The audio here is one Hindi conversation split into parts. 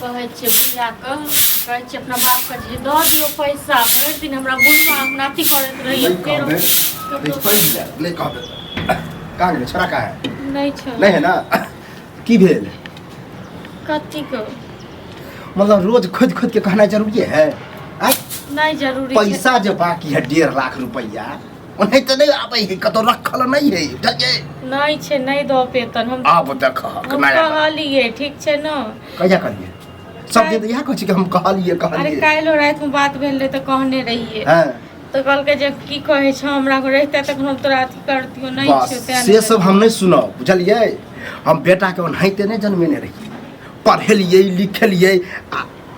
कहे छे बुढ़िया कहे छे अपना बाप का जे द दियो पैसा भर दिन हमरा बुढ़वा नाती करत रही फिर ले कहबे का गेले छोरा का है नहीं छ नहीं है ना की भेल कथी को मतलब रोज खुद खुद के कहना जरूरी है नहीं जरूरी पैसा जो बाकी है 1.5 लाख रुपया उन्हें तो नहीं आबे है कतो रखल नहीं है ठीक है नहीं छे नहीं दो पेतन हम आप देख कहलिए ठीक छे न कहिया करिए सब दिन यह कह छी कि हम कहलिए अरे काल्हि रात में बात भेल रहे तो कहने रहिए हां तो कल के जे की कहे छ हमरा को रहते तक हम तोरा अथी करतियो नहीं छे से सब हम नहीं सुनो बुझलिए हम बेटा के ओनहिते नहीं जन्मेने रही पढ़ेलिए लिखेलिए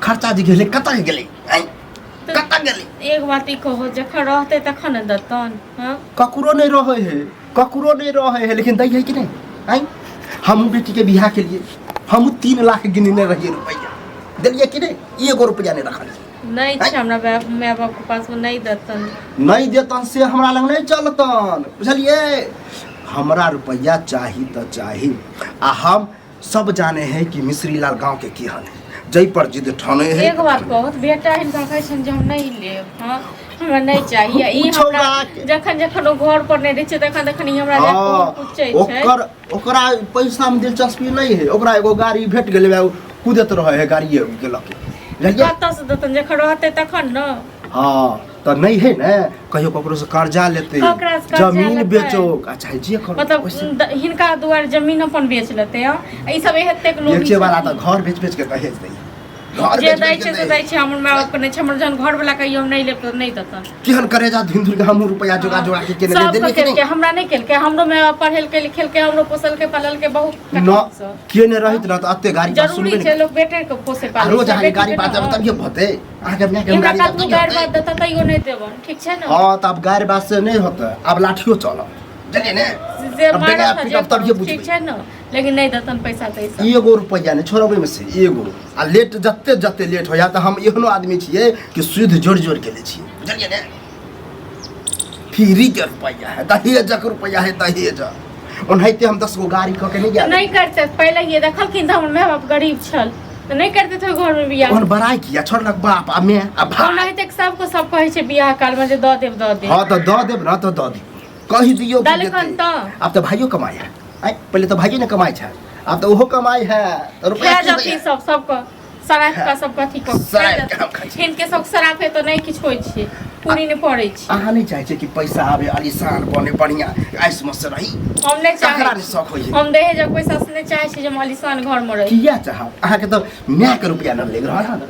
खर्चा जी गेले कतऽ गेले कतऽ गेले एक बात ई कहो जखन रहते तखन दतन हां ककरो नहीं रहे है लेकिन दै है कि नहीं आई हम बेटी के बियाह के लिए हम 3 लाख गिनने रहिए रुपया दिलिए कि नहीं 1 रुपया नहीं रखल नहीं छ हमरा माय बाप के पास में नहीं देतन से हमरा लग नहीं चलतन बुझलिए हमरा रुपया चाही तो चाही आ हम सब जाने हैं कि मिश्री लाल गांव के की हाल है जई पर जिद ठाने है एक बात कहत बेटा हिनका कहै छन जे हम नहीं लेब हां हमरा नहीं चाहिए ई हमरा जखन ओ घर पर नहीं रहै छै तखन ई हमरा पूछै छै ओकरा पैसा में दिलचस्पी नहीं है ओकरा एगो गाड़ी भेट गेलै कूदत रहे है गाड़ी के लके कतऽ से देतन जखन रहते तखन न हां तो नहीं है ना कहियो ककरो से कर्जा लेते जमीन बेचो अच्छा जे करो मतलब हिनका दुआर जमीन अपन बेच लेते हैं ई सब हेते के लोग बेचे वाला तो घर बेच के कहे दे घर जे दै छै से दै छै हमर माय बाप के नहीं छै हमर जन घर वाला कहियो हम नहीं लेब तो नहीं देतन केहन करे जा धुन धुन के हम रुपया जोगा जोगा के केने दे देलिए के हमरा नहीं केल के हमरो माय बाप पढ़ेल के लिखेल के हमरो पोसल के पालल के बहुत न केने रहित न तो अत्ते गाड़ी बात सुनबे जरूरी छै लोग बेटे के पोसे पाले रोज आके गाड़ी बात तब ये भते आके मैं के गाड़ी बात गाड़ी बात देता तइयो नहीं देबन ठीक छै न हां तब गाड़ी बात से नहीं होता अब लाठियो चलो चलिए ने अब बेटा पिकअप तब ये बुझ ठीक छै न लेकिन नहीं देतन पैसा तैसा 1 रुपया नहीं छोड़बे में से एगो आ लेट जत्ते लेट हो या त हम एहनो आदमी छिए कि सुध जोड़ जोड़ के ले छिए बुझलिए ने फ्री के रुपया है दहेज के रुपया है दहेज ओनहिते हम 10 गो गाड़ी क के नहीं गया नहीं करते पहले ये देखल कि हम माय बाप गरीब छल तो नहीं करते थे घर में बियाह कौन बड़ाई किया छोड़लक बाप आ मैं आ भाई नहीं तक सबको सब कहे छै बियाह काल में जे द देब हां तो द देब ना तो द दी कहि दियो अब तो भाइयों कमाई है पहले तो भाइयों ने कमाई है अब तो वो कमाई है रुपया जाती सबको शराब का सब कथी को इनके सब शराब है तो नहीं किछ होय छै पूरी नहीं पड़े छै आहा नहीं चाहे छै कि पैसा आवे आलिशान बने बढ़िया ऐस मत से रही हम नहीं चाहे रे शौक होय हम दहेज पैसा से नहीं चाहे छै जे आलिशान घर में रही किया चाह आहा के तो मैं के रुपया न ले रहा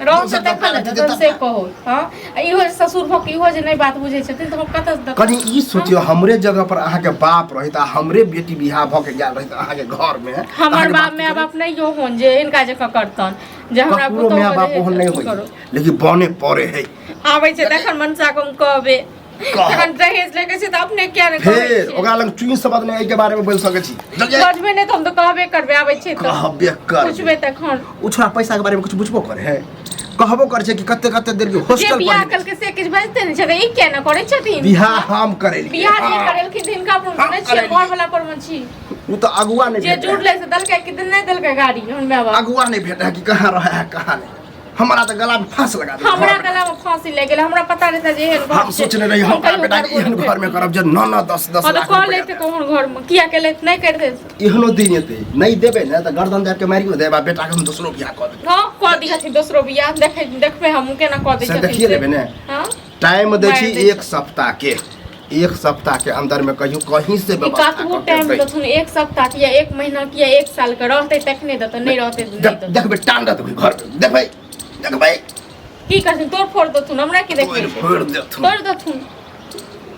रंग से देखल त से कहो हां इहो ससुर भक इहो जे नहीं बात बुझै छथिन त हम कत कनी ई सोचियो हमरे जगह पर आहा के बाप रहिता हमरे बेटी बियाह भ के गेल रहिता आहा के घर में हमर बाप में बाप नहीं जो होन जे इनका जे करतन जे हमरा पुतो में बाप होन नहीं होई लेकिन बने पड़े है आबै छै तखन मनसा को कहबे तखन दहेज लेके छै त अपने क्या ने कहै फिर ओकरा लंग चुइन शब्द नहीं के बारे में बोल सकै छी बजबे नहीं त हम तो कहबे करबे आबै छै त कहबे कर पूछबे तखन उछरा पैसा के बारे में कुछ बुझबो करे है कहबो कर छै कि कते देर के हॉस्टल पर बियाह कल के से किछ बजते नहीं छै ई क्या न करै छथिन बियाह हम करेली बियाह नहीं करेल कि दिन का अपन नहीं छै घर वाला पर मन छी उ तो अगुआ नहीं जे जुड़ ले से दल के कितने नहीं दल के गाड़ी हम बाबा अगुआ नहीं भेटा कि कहां रहा है कहां नहीं हमरा तो गला में फांस लगा दे हमरा गला में फांसी ले गेल हमरा पता नहीं था जे एहन हम सोचने रही हम बेटा के एहन घर में करब जे 9 10 लाख कह लेते कौन घर में किया के लेत नहीं कर दे एहनो दिन एते नहीं देबे ना त गर्दन दे के मारियो देबा बेटा के हम दूसरो बियाह कर दे हां कह दी हथि दूसरो बियाह देखबे हम केना कह दे से देखिए लेबे ना हां टाइम दे छी 1 सप्ताह के 1 सप्ताह के अंदर में कहीं से व्यवस्था काटू टाइम दथुन 1 सप्ताह के या 1 महीना के या 1 साल के रहते तखने दत नहीं रहते नहीं देखबे टांग दत घर देखबे की करथिन तोड़ फोड़ दथुन हमरा के देखबे तोड़ दथुन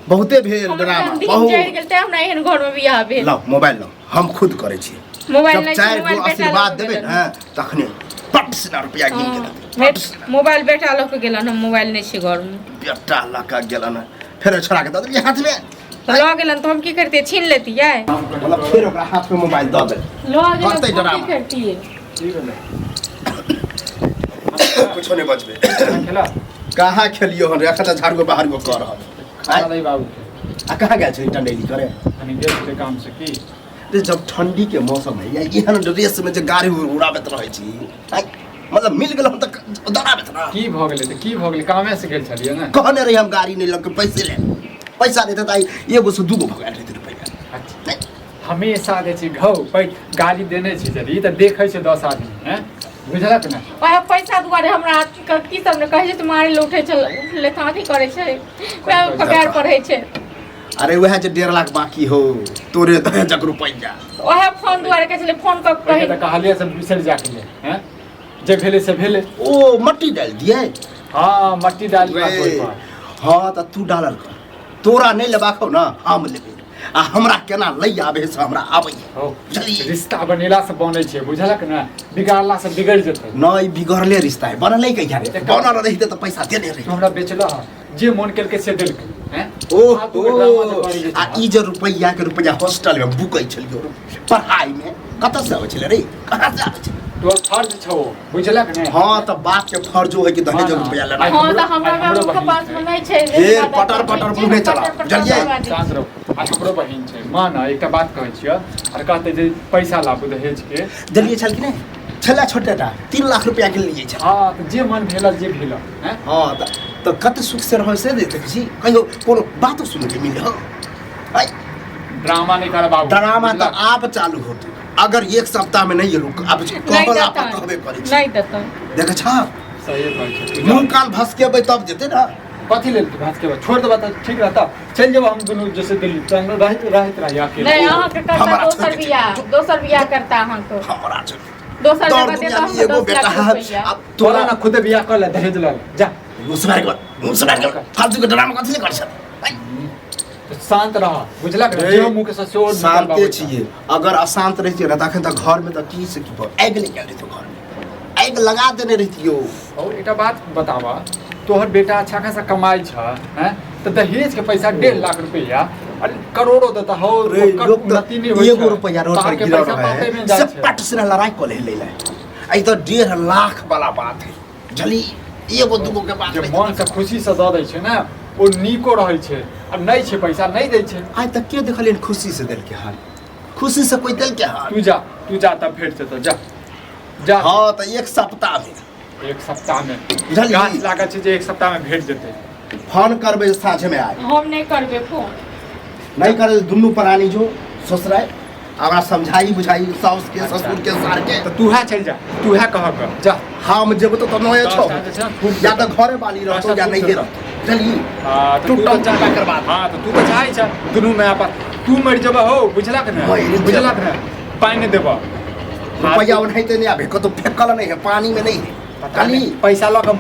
बहुते भेल ड्रामा बहुत जड़ गेल त हमरा एहन घर में बियाह भेल लो मोबाइल लो हम खुद करे छी मोबाइल नहीं चार गो आशीर्वाद देबे ना तखने पट से रुपया गिन के मोबाइल बेटा लोग के गेलन हम मोबाइल नहीं छै घर में बेटा लका गेलन फिर छोड़ा के दे हाथ में ल गेलन तो हम की करते छीन लेतियै मतलब फिर ओकरा हाथ में मोबाइल द दे ल गेलन तो की करतियै कुछ नहीं बचबे खेला कहां खेलियो हम रेखा त झाड़ को बाहर को कर रहल खाना दई बाबू आ कहां गेल छै टंडेली करे कनी गेल छै काम से की जब ठंडी के मौसम है या एहन ड्रेस में जे गाड़ी उड़ाबत रहे छी मतलब मिल गेल हम तक दराबे त ना की भ गेलै त की भ गेलै कामे से गेल छलिए ना कहने रही हम गाड़ी नहीं लग पैसे ले पैसा देते त एगो से दूगो भगा देते रुपया अच्छा हमेशा दै छी घौ गाली देने छी जरी त देखै छै 10 आदमी हैं बुझलक ना ओहे पैसा दुआरे हमरा की सब ने कहै छै तुम्हारे लूटे छल लेथा अथी करे छै वह पगार पढ़ै छै अरे वह जे 1.5 लाख बाकी हो तोरे 10 रुपया ओहे फोन दुआरे कहै छले फोन क कहे त कहलिए सब बिसर जाके ले हैं जे भेले से भेले ओ मट्टी डाल दिए हां मट्टी डाल दिया कोई बात हां त तू डालल कर तोरा नहीं लेबाखौ ना हम लेबे आ हमरा केना लई आबे से हमरा आबै हो रिश्ता बनेला से बनै छै बुझलक ना बिगाड़ला से बिगड़ जेतै नहीं बिगड़ले रिश्ता है बनले कहिया रे बनल रहिते त पैसा देने रही हमरा बेचला जे मन केलके से देलकै हैं आ ई जे रुपया हॉस्टल में बुकै छलियो पढ़ाई में कत से आबै छले रे कहां से आबै छले तो फर्ज छौ बुझलक ने हां त बाप के फर्ज हो कि 10 रुपया लेना हां त हमरा के पास में नहीं छै ढेर पटर मुंह चला जलिए शांत रहो आ हमरो बहिन छै मां ना एकटा बात कहै छियै और कहते जे पैसा लाबू दहेज के जलिए छल कि नहीं छला छोटेटा 3 लाख रुपया के लिए छै हां त जे मन भेल जे भेल हैं हां त कत सुख से रह से देते छी कहियो कोनो बात सुने के मिले हो भाई ड्रामा नहीं कर बाबू ड्रामा तो आप चालू होते अगर एक सप्ताह में नहीं रुक अब कहल आप कहबे करे नहीं देता देख छा सही कहै छै मुंह कान भसकेबै तब देते ना कथी लेल भात के बाद छोड़ देबा त ठीक रहता चल जब हम दोनों जैसे दिल्ली चल रहत रही अकेले नहीं अहाँ के करता दोसर बियाह करता अहाँ को हमरा छ दोसर जगह देता हम एगो 10 बेटा लाख रुपया अब तोरा ना खुद बियाह कर ले दहेज ल जा मुसरा के फालतू के ड्रामा कथी कर छ शांत रह बुझलक जे मुंह के ससुर शांति छिए अगर अशांत रहिए ना तखन त घर में त की से की आग निकल रही घर में आग लगा देने रहियो और एटा बात बतावा तोहर बेटा अच्छा खासा कमाई छ हैं त दहेज के पैसा 1.5 लाख रुपया अरे करोड़ों देता हो रे लोग उन्नति नहीं होई एगो रुपया रोड पर गिरा रहा है सब पट से लड़ाई को ले ले आई तो 1.5 लाख वाला बात है जली एगो दुगो के बात जे मन से खुशी से द दै छै ना ओ नीको रहै छै अब नहीं छै पैसा नहीं दै छै आज तक के देखलिन खुशी से दिल के हाल खुशी से कोई दिल के हाल तू जा तब भेट से तो जा जा हां तो एक सप्ताह में एक सप्ताह में बुझलियै? गाछ लागत छै जे एक सप्ताह में भेट जेतै फोन करबे साँझ में आए हम नहीं करबे फोन नहीं करे दुन्नू प्राणी जो ससुराय हमरा समझाई बुझाई साउस के ससुर के सार के तो तू है चल जा तू है कहब जा हम जेब तो नय छो या तो घरे वाली रहतो या नहीं रह चली हां तो टूटा चाटा करबा हां तो तू तो चाहै छ दुनू में आपस तू मर जब हो बुझलक ने बुझलक ने पानी देबा रुपया उठाइते नहीं आबे कतो फेकल नहीं है पानी में नहीं है कनी पैसा ल के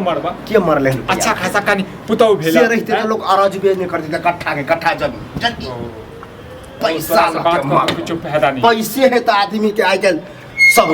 मरबा के मरले अच्छा खासा कनी पुतौ भेला से रहते तो लोग अराज बेच नहीं करते कट्ठा के कट्ठा जमीन जल्दी पैसा बात कुछ फायदा नहीं पैसे है तो आदमी के आजकल सब